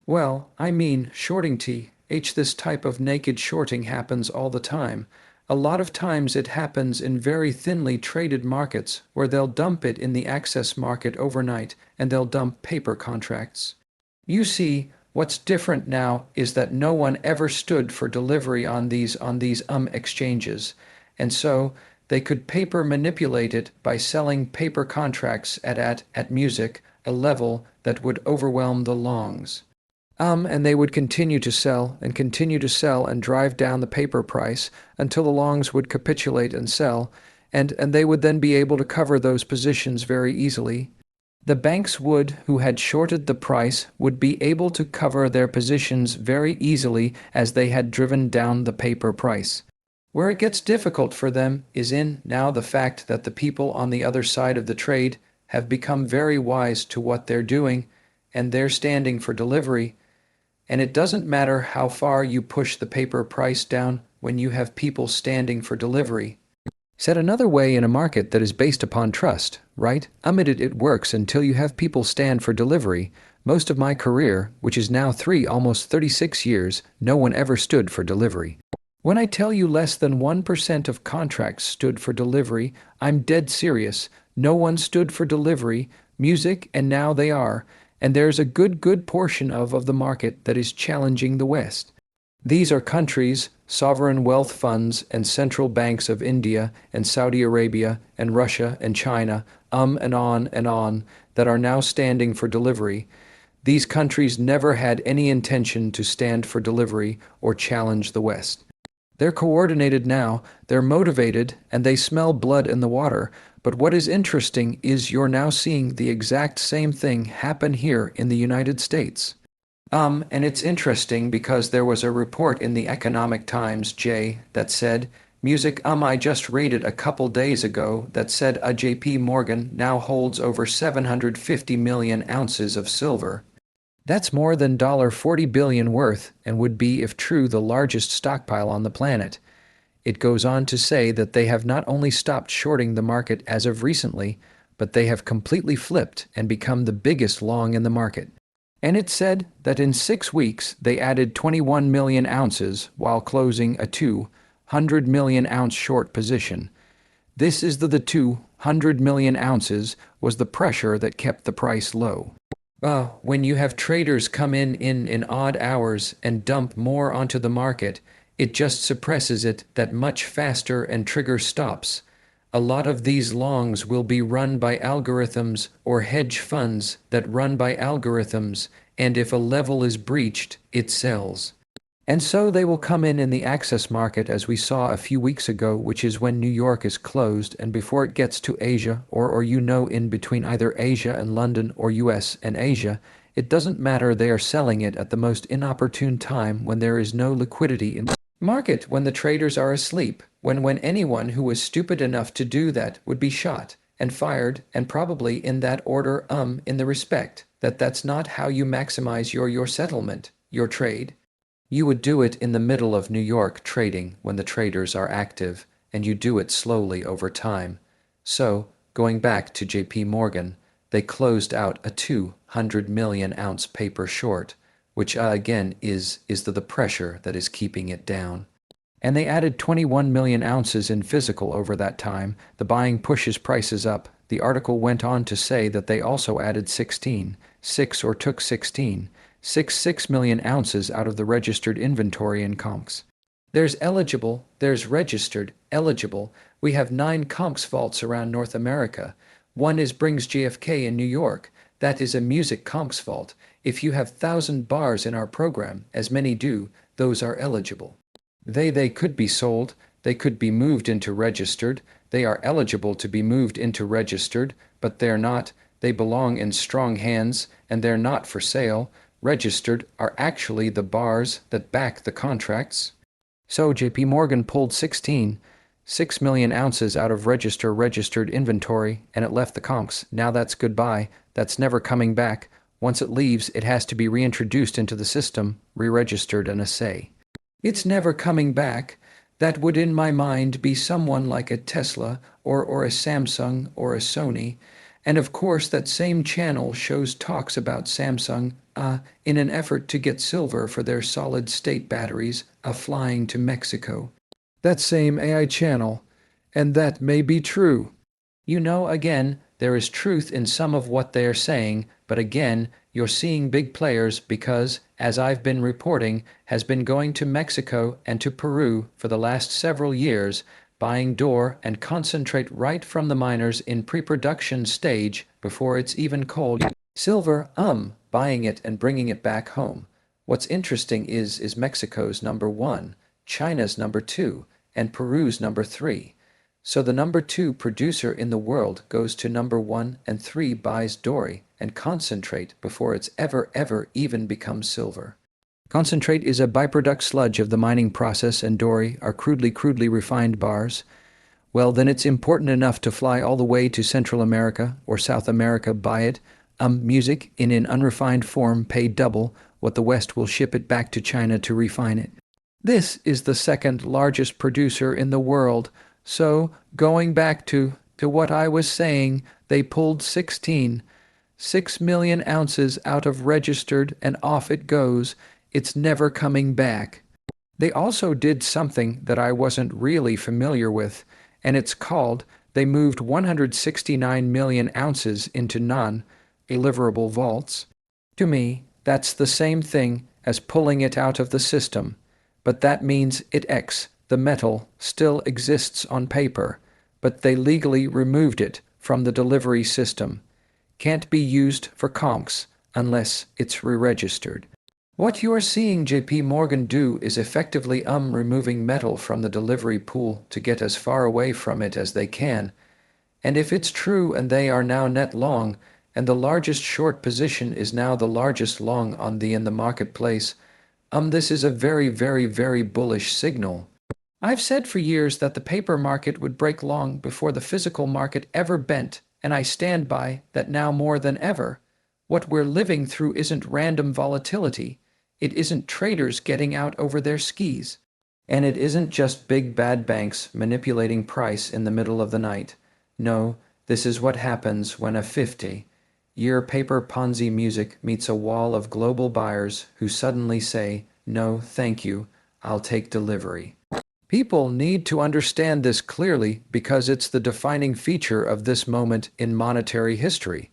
Well, I mean, shorting th. This type of naked shorting happens all the time. A lot of times it happens in very thinly traded markets where they'll dump it in the access market overnight and they'll dump paper contracts. You see, what's different now is that no one ever stood for delivery on these exchanges, and so they could paper manipulate it by selling paper contracts at music, a level that would overwhelm the longs. And they would continue to sell and continue to sell and drive down the paper price until the longs would capitulate and sell, and they would then be able to cover those positions very easily. The banks who had shorted the price would be able to cover their positions very easily as they had driven down the paper price. Where it gets difficult for them is in now the fact that the people on the other side of the trade have become very wise to what they're doing, and they're standing for delivery. And it doesn't matter how far you push the paper price down when you have people standing for delivery. Said another way, in a market that is based upon trust, right? It works until you have people stand for delivery. Most of my career, which is now almost 36 years, no one ever stood for delivery. When I tell you less than 1% of contracts stood for delivery, I'm dead serious. No one stood for delivery, music, and now they are. And there's a good portion of the market that is challenging the West. These are countries, sovereign wealth funds, and central banks of India and Saudi Arabia and Russia and China, and on, that are now standing for delivery. These countries never had any intention to stand for delivery or challenge the West. They're coordinated now, they're motivated, and they smell blood in the water. But what is interesting is you're now seeing the exact same thing happen here in the United States. And it's interesting because there was a report in the Economic Times, that said, I just read it a couple days ago, that said a JP Morgan now holds over 750 million ounces of silver. That's more than $40 billion worth, and would be, if true, the largest stockpile on the planet. It goes on to say that they have not only stopped shorting the market as of recently, but they have completely flipped and become the biggest long in the market. And it said that in 6 weeks they added 21 million ounces while closing a 200 million ounce short position. This is the 200 million ounces was the pressure that kept the price low. When you have traders come in odd hours and dump more onto the market, it just suppresses it that much faster and triggers stops. A lot of these longs will be run by algorithms or hedge funds that run by algorithms, and if a level is breached, it sells. And so they will come in the access market, as we saw a few weeks ago, which is when New York is closed and before it gets to Asia, or in between either Asia and London or US and Asia. It doesn't matter, they are selling it at the most inopportune time when there is no liquidity in the market, when the traders are asleep, when anyone who was stupid enough to do that would be shot and fired, and probably in that order, in the respect that that's not how you maximize your settlement, your trade. You would do it in the middle of New York trading when the traders are active, and you do it slowly over time. So, going back to JP Morgan, they closed out a 200 million ounce paper short, which again is the pressure that is keeping it down. And they added 21 million ounces in physical over that time. The buying pushes prices up. The article went on to say that they also added 6 million ounces out of the registered inventory in conks. There's eligible, there's registered, eligible. We have 9 conks vaults around North America. One brings JFK in New York. That is a music conks vault. If you have 1,000 bars in our program, as many do, those are eligible. They could be sold, they could be moved into registered, they are eligible to be moved into registered, but they're not. They belong in strong hands, and they're not for sale. Registered are actually the bars that back the contracts. So JP Morgan pulled 6 million ounces out of registered inventory, and it left the conks. Now that's goodbye. That's never coming back. Once it leaves, it has to be reintroduced into the system, re-registered and assay. It's never coming back. That would, in my mind, be someone like a Tesla or a Samsung or a Sony. And of course, that same channel shows talks about Samsung, in an effort to get silver for their solid-state batteries, flying to Mexico. That same AI channel. And that may be true. Again, there is truth in some of what they are saying, but again, you're seeing big players because, as I've been reporting, has been going to Mexico and to Peru for the last several years, buying doré and concentrate right from the miners in pre-production stage before it's even cold. Silver, buying it and bringing it back home. What's interesting is Mexico's number 1, China's number 2, and Peru's number 3. So the number 2 producer in the world goes to number 1 and 3 buys doré and concentrate before it's ever even becomes silver. Concentrate is a byproduct sludge of the mining process, and doré are crudely refined bars. Well, then it's important enough to fly all the way to Central America or South America, buy it, music in an unrefined form, pay double what the West will ship it back to China to refine it. This is the second largest producer in the world. So, going back to what I was saying, they pulled 6 million ounces out of registered and off it goes. It's never coming back. They also did something that I wasn't really familiar with, and it's called, they moved 169 million ounces into non-deliverable vaults. To me, that's the same thing as pulling it out of the system, but that means the metal still exists on paper, but they legally removed it from the delivery system. Can't be used for conks unless it's re-registered. What you are seeing JP Morgan do is effectively removing metal from the delivery pool to get as far away from it as they can. And if it's true and they are now net long, and the largest short position is now the largest long in the marketplace, this is a very bullish signal. I've said for years that the paper market would break long before the physical market ever bent, and I stand by that now more than ever. What we're living through isn't random volatility. It isn't traders getting out over their skis. And it isn't just big bad banks manipulating price in the middle of the night. No, this is what happens when a 50-year paper Ponzi music meets a wall of global buyers who suddenly say, "No, thank you, I'll take delivery." People need to understand this clearly because it's the defining feature of this moment in monetary history.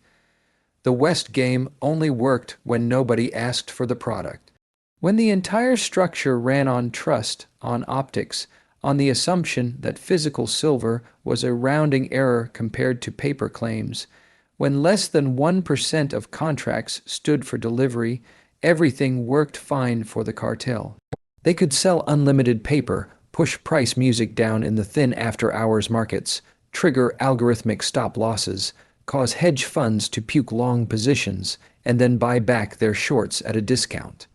The West game only worked when nobody asked for the product. When the entire structure ran on trust, on optics, on the assumption that physical silver was a rounding error compared to paper claims, when less than 1% of contracts stood for delivery, everything worked fine for the cartel. They could sell unlimited paper, push price music down in the thin after-hours markets, trigger algorithmic stop-losses, cause hedge funds to puke long positions, and then buy back their shorts at a discount.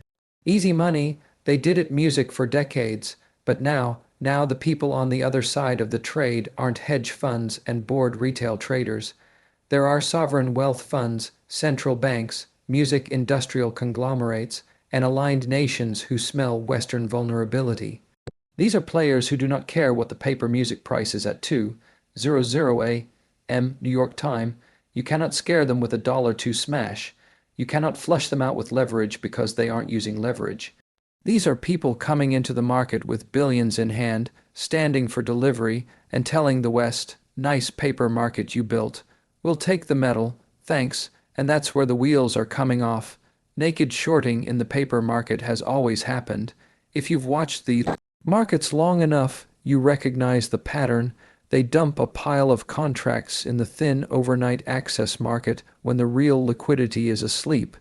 Easy money, they did it music for decades, but now the people on the other side of the trade aren't hedge funds and bored retail traders. There are sovereign wealth funds, central banks, music industrial conglomerates, and aligned nations who smell Western vulnerability. These are players who do not care what the paper music price is at 2:00 a.m. New York time. You cannot scare them with a $2 smash. You cannot flush them out with leverage because they aren't using leverage. These are people coming into the market with billions in hand, standing for delivery, and telling the West, "Nice paper market you built. We'll take the metal, thanks," and that's where the wheels are coming off. Naked shorting in the paper market has always happened. If you've watched the markets long enough, you recognize the pattern. They dump a pile of contracts in the thin overnight access market when the real liquidity is asleep.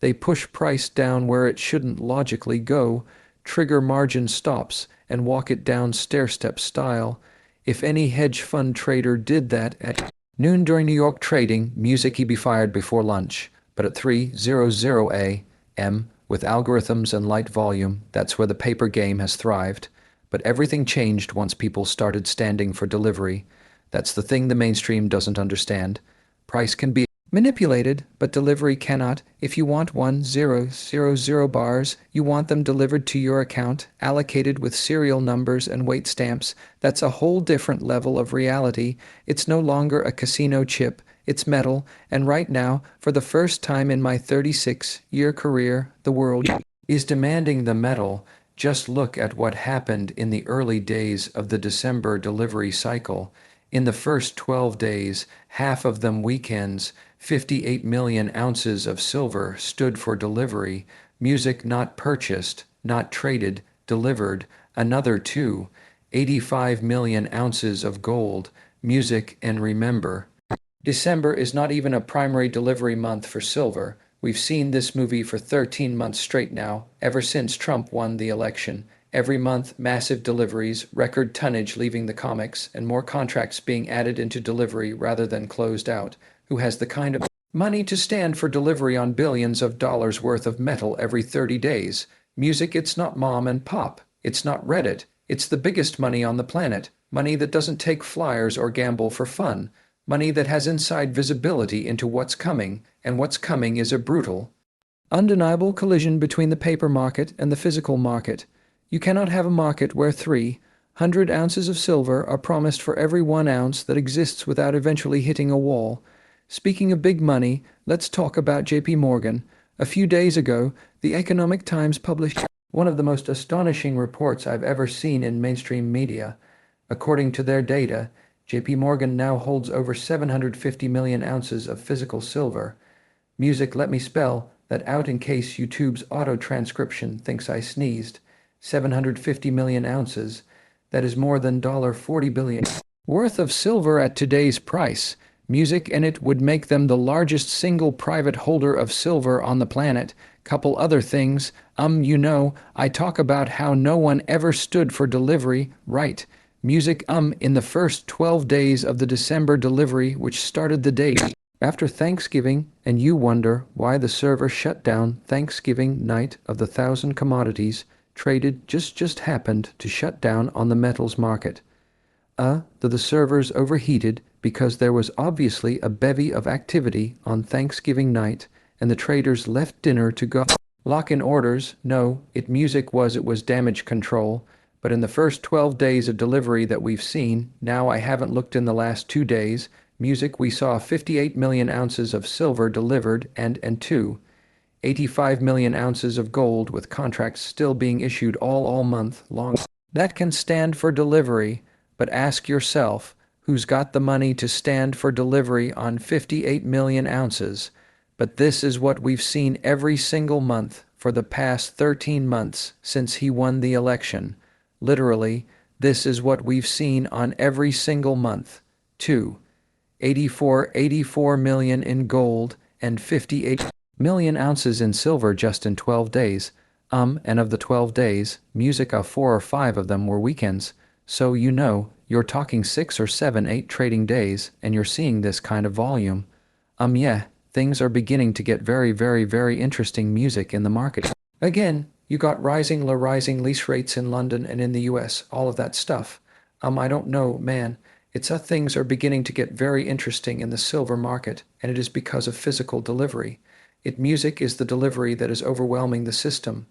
They push price down where it shouldn't logically go, trigger margin stops, and walk it down stair-step style. If any hedge fund trader did that at noon during New York trading, music he'd be fired before lunch. But at 3:00 a.m., with algorithms and light volume, that's where the paper game has thrived. But everything changed once people started standing for delivery. That's the thing the mainstream doesn't understand. Price can be manipulated, but delivery cannot. If you want 1000 bars, you want them delivered to your account, allocated with serial numbers and weight stamps. That's a whole different level of reality. It's no longer a casino chip. it's metal, and right now, for the first time in my 36-year career, the world is demanding the metal. Just look at what happened in the early days of the December delivery cycle. In the first 12 days, half of them weekends, 58 million ounces of silver stood for delivery, music not purchased, not traded, delivered, another 85 million ounces of gold, music, and remember, December is not even a primary delivery month for silver. We've seen this movie for 13 months straight now, ever since Trump won the election. Every month, massive deliveries, record tonnage leaving the comics, and more contracts being added into delivery rather than closed out. Who has the kind of money to stand for delivery on billions of dollars worth of metal every 30 days? Music, it's not mom and pop. It's not Reddit. It's the biggest money on the planet. Money that doesn't take flyers or gamble for fun. Money that has inside visibility into what's coming, and what's coming is a brutal, undeniable collision between the paper market and the physical market. You cannot have a market where 300 ounces of silver are promised for every 1 ounce that exists without eventually hitting a wall. Speaking of big money, let's talk about JP Morgan. A few days ago, the Economic Times published one of the most astonishing reports I've ever seen in mainstream media. According to their data, JP Morgan now holds over 750 million ounces of physical silver. Music, let me spell that out in case YouTube's auto-transcription thinks I sneezed. 750 million ounces. That is more than $40 billion worth of silver at today's price. Music, and it would make them the largest single private holder of silver on the planet. Couple other things. I talk about how no one ever stood for delivery, right? Music, in the first 12 days of the December delivery, which started the day after Thanksgiving, and you wonder why the server shut down Thanksgiving night of the 1,000 commodities traded just happened to shut down on the metals market. The servers overheated because there was obviously a bevy of activity on Thanksgiving night, and the traders left dinner to go lock in orders. No, it was damage control. But in the first 12 days of delivery that we've seen, now I haven't looked in the last 2 days, music, we saw 58 million ounces of silver delivered and 85 million ounces of gold, with contracts still being issued all month long. That can stand for delivery, but ask yourself, who's got the money to stand for delivery on 58 million ounces? But this is what we've seen every single month for the past 13 months since he won the election. Literally, this is what we've seen on every single month. 84 million in gold and 58 million ounces in silver just in 12 days. And of the 12 days, music, 4 or 5 of them were weekends. So you're talking 6 or 7, 8 trading days, and you're seeing this kind of volume. Things are beginning to get very, very, very interesting music in the market. Again, you got rising lease rates in London and in the US, all of that stuff. I don't know, man. It's things are beginning to get very interesting in the silver market, and it is because of physical delivery. Music is the delivery that is overwhelming the system.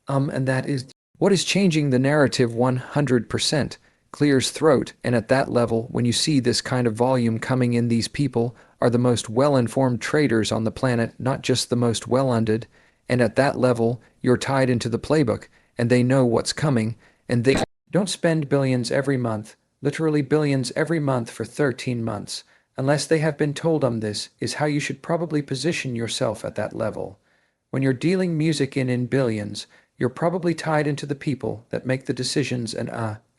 And that is what is changing the narrative 100%. Clears throat, and at that level, when you see this kind of volume coming in, these people are the most well-informed traders on the planet, not just the most well-funded. And at that level, you're tied into the playbook, and they know what's coming, and they don't spend billions every month, literally billions every month for 13 months, unless they have been told this is how you should probably position yourself at that level. When you're dealing music in billions, you're probably tied into the people that make the decisions and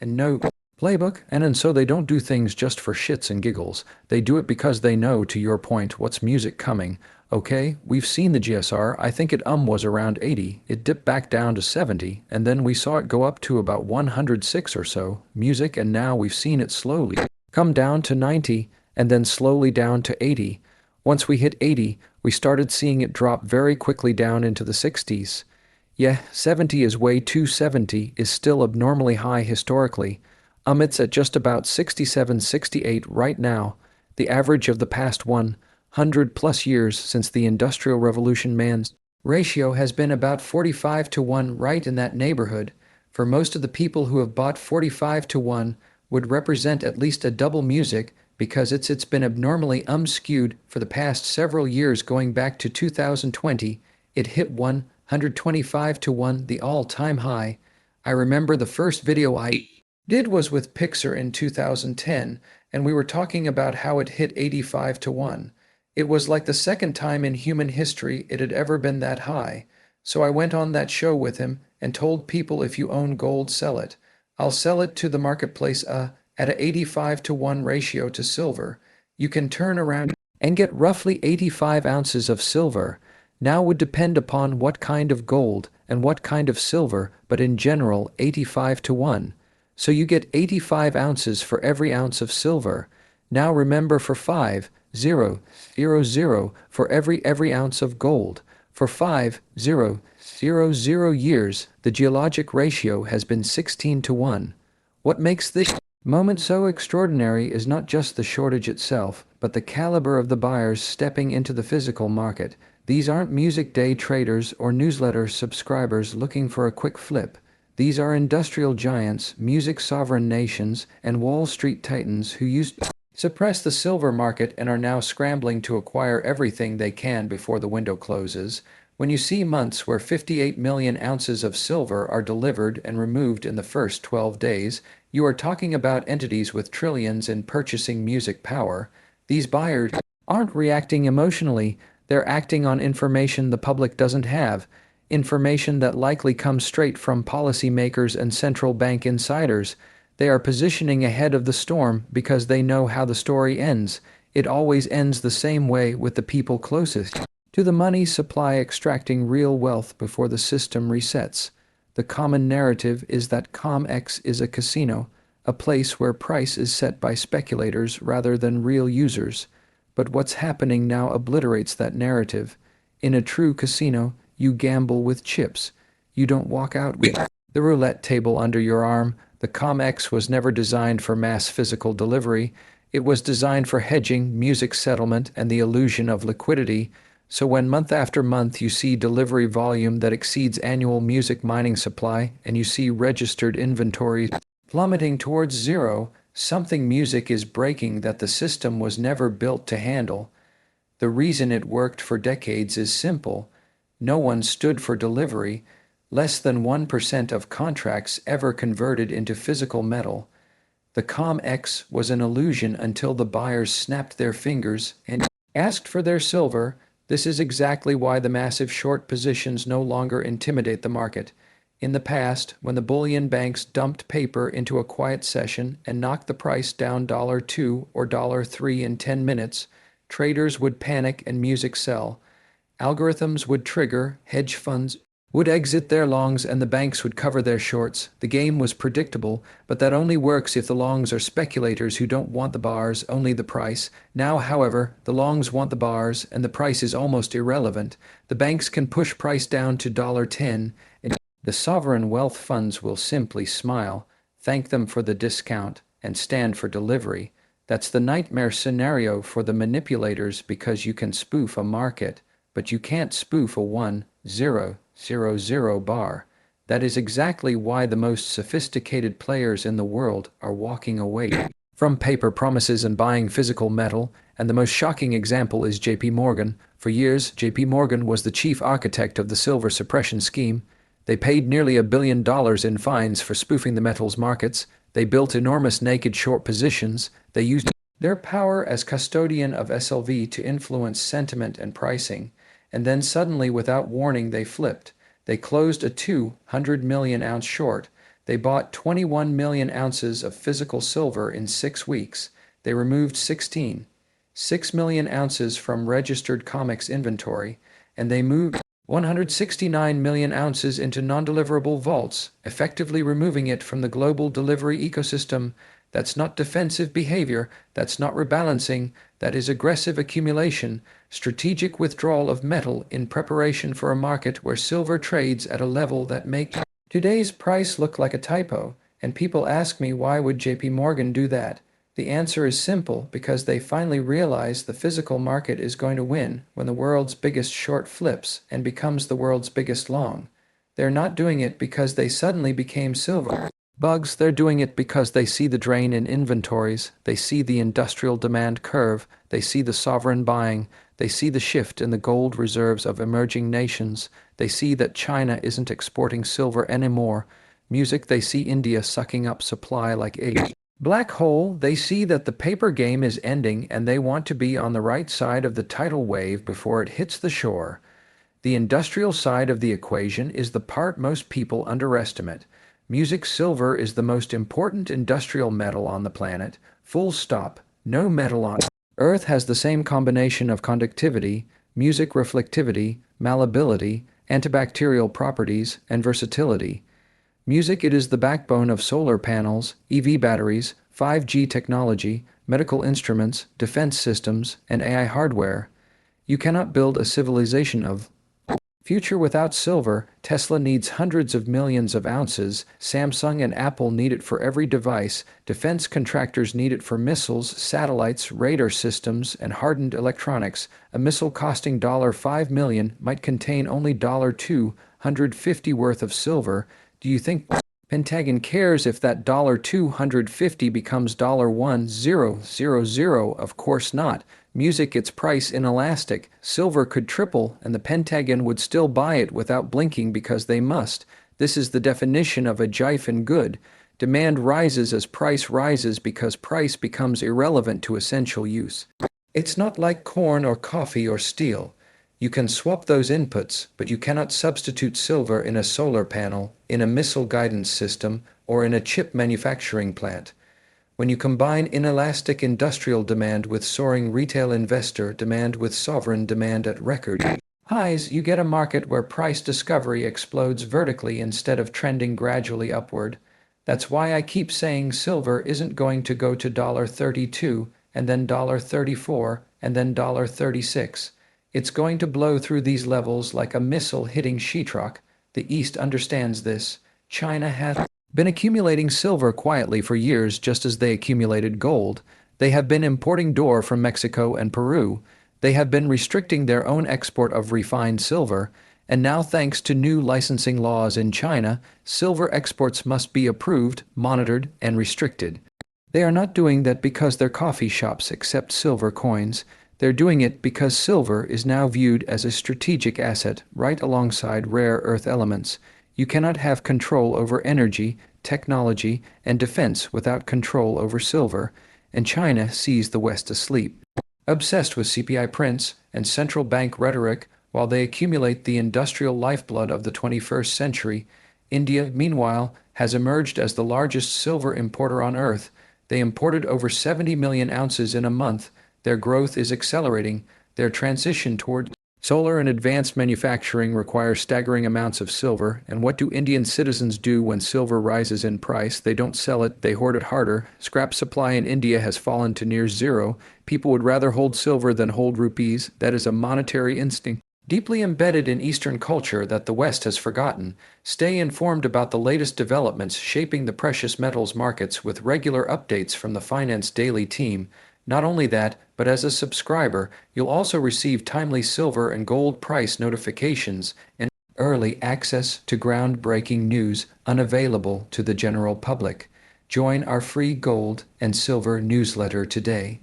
no playbook, and so they don't do things just for shits and giggles. They do it because they know, to your point, what's music coming. Okay, we've seen the GSR. I think it was around 80. It dipped back down to 70, and then we saw it go up to about 106 or so, music, and now we've seen it slowly come down to 90, and then slowly down to 80. Once we hit 80, we started seeing it drop very quickly down into the 60s. 70 is way too. 70 is still abnormally high historically. It's at just about 67, 68 right now, the average of the past 100 plus years since the Industrial Revolution. Man's ratio has been about 45 to 1, right in that neighborhood. For most of the people who have bought 45 to 1 would represent at least a double music, because it's been abnormally skewed for the past several years going back to 2020. It hit 125 to 1, the all-time high. I remember the first video I did was with Pixar in 2010, and we were talking about how it hit 85 to 1. It was like the second time in human history it had ever been that high. So I went on that show with him and told people, if you own gold, sell it. I'll sell it to the marketplace at a 85 to 1 ratio to silver. You can turn around and get roughly 85 ounces of silver. Now would depend upon what kind of gold and what kind of silver, but in general 85 to 1. So you get 85 ounces for every ounce of silver. Now remember, for 5,000 for every ounce of gold. For 5,000 years, the geologic ratio has been 16 to 1. What makes this moment so extraordinary is not just the shortage itself, but the caliber of the buyers stepping into the physical market. These aren't music day traders or newsletter subscribers looking for a quick flip. These are industrial giants, music sovereign nations, and Wall Street titans who used to suppress the silver market and are now scrambling to acquire everything they can before the window closes. When you see months where 58 million ounces of silver are delivered and removed in the first 12 days, you are talking about entities with trillions in purchasing music power. These buyers aren't reacting emotionally, they're acting on information the public doesn't have, information that likely comes straight from policymakers and central bank insiders. They are positioning ahead of the storm because they know how the story ends. It always ends the same way, with the people closest to the money supply extracting real wealth before the system resets. The common narrative is that COMEX is a casino, a place where price is set by speculators rather than real users. But what's happening now obliterates that narrative. In a true casino, you gamble with chips. You don't walk out with the roulette table under your arm. The COMEX was never designed for mass physical delivery. It was designed for hedging, music settlement, and the illusion of liquidity. So when month after month you see delivery volume that exceeds annual music mining supply, and you see registered inventory plummeting towards zero, something music is breaking that the system was never built to handle. The reason it worked for decades is simple. No one stood for delivery. Less than 1% of contracts ever converted into physical metal. The COMEX was an illusion until the buyers snapped their fingers and asked for their silver. This is exactly why the massive short positions no longer intimidate the market. In the past, when the bullion banks dumped paper into a quiet session and knocked the price down $2 or $3 in 10 minutes, traders would panic and music sell. Algorithms would trigger, hedge funds would exit their longs, and the banks would cover their shorts. The game was predictable, but that only works if the longs are speculators who don't want the bars, only the price. Now, however, the longs want the bars, and the price is almost irrelevant. The banks can push price down to $10, and the sovereign wealth funds will simply smile, thank them for the discount, and stand for delivery. That's the nightmare scenario for the manipulators, because you can spoof a market, but you can't spoof a 1000 bar. That is exactly why the most sophisticated players in the world are walking away from paper promises and buying physical metal, and the most shocking example is JP Morgan. For years, JP Morgan was the chief architect of the silver suppression scheme. They paid nearly $1 billion in fines for spoofing the metals markets. They built enormous naked short positions. They used their power as custodian of SLV to influence sentiment and pricing. And then suddenly, without warning, they flipped. They closed a 200 million ounce short. They bought 21 million ounces of physical silver in 6 weeks. They removed 6 million ounces from registered COMEX inventory, and they moved 169 million ounces into non-deliverable vaults, effectively removing it from the global delivery ecosystem. That's not defensive behavior, that's not rebalancing, that is aggressive accumulation, strategic withdrawal of metal in preparation for a market where silver trades at a level that makes today's price look like a typo. And people ask me, why would JP Morgan do that? The answer is simple: because they finally realize the physical market is going to win when the world's biggest short flips and becomes the world's biggest long. They're not doing it because they suddenly became silver Bugs, they're doing it because they see the drain in inventories, they see the industrial demand curve, they see the sovereign buying, they see the shift in the gold reserves of emerging nations, they see that China isn't exporting silver anymore. Music, they see India sucking up supply like a black hole. They see that the paper game is ending and they want to be on the right side of the tidal wave before it hits the shore. The industrial side of the equation is the part most people underestimate. Music, silver is the most important industrial metal on the planet. Full stop. No metal on Earth has the same combination of conductivity, music reflectivity, malleability, antibacterial properties, and versatility. Music, it is the backbone of solar panels, EV batteries, 5G technology, medical instruments, defense systems, and AI hardware. You cannot build a civilization of future without silver. Tesla needs hundreds of millions of ounces, Samsung and Apple need it for every device, defense contractors need it for missiles, satellites, radar systems, and hardened electronics. A missile costing $5 million might contain only $250 worth of silver. Do you think Pentagon cares if that $250 becomes $1,000? Of course not. Music, its price inelastic. Silver could triple and the Pentagon would still buy it without blinking because they must. This is the definition of a jiffin good. Demand rises as price rises because price becomes irrelevant to essential use. It's not like corn or coffee or steel. You can swap those inputs, but you cannot substitute silver in a solar panel, in a missile guidance system, or in a chip manufacturing plant. When you combine inelastic industrial demand with soaring retail investor demand with sovereign demand at record highs, you get a market where price discovery explodes vertically instead of trending gradually upward. That's why I keep saying silver isn't going to go to $32 and then $34 and then $36. It's going to blow through these levels like a missile hitting sheetrock. The East understands this. China has been accumulating silver quietly for years just as they accumulated gold. They have been importing ore from Mexico and Peru. They have been restricting their own export of refined silver. And now, thanks to new licensing laws in China, silver exports must be approved, monitored, and restricted. They are not doing that because their coffee shops accept silver coins. They're doing it because silver is now viewed as a strategic asset right alongside rare earth elements. You cannot have control over energy, technology, and defense without control over silver, and China sees the West asleep. Obsessed with CPI prints and central bank rhetoric while they accumulate the industrial lifeblood of the 21st century, India, meanwhile, has emerged as the largest silver importer on Earth. They imported over 70 million ounces in a month. Their growth is accelerating. Their transition toward solar and advanced manufacturing requires staggering amounts of silver. And what do Indian citizens do when silver rises in price? They don't sell it, they hoard it harder. Scrap supply in India has fallen to near zero. People would rather hold silver than hold rupees. That is a monetary instinct deeply embedded in Eastern culture that the West has forgotten. Stay informed about the latest developments shaping the precious metals markets with regular updates from the Finance Daily team. Not only that, but as a subscriber, you'll also receive timely silver and gold price notifications and early access to groundbreaking news unavailable to the general public. Join our free gold and silver newsletter today.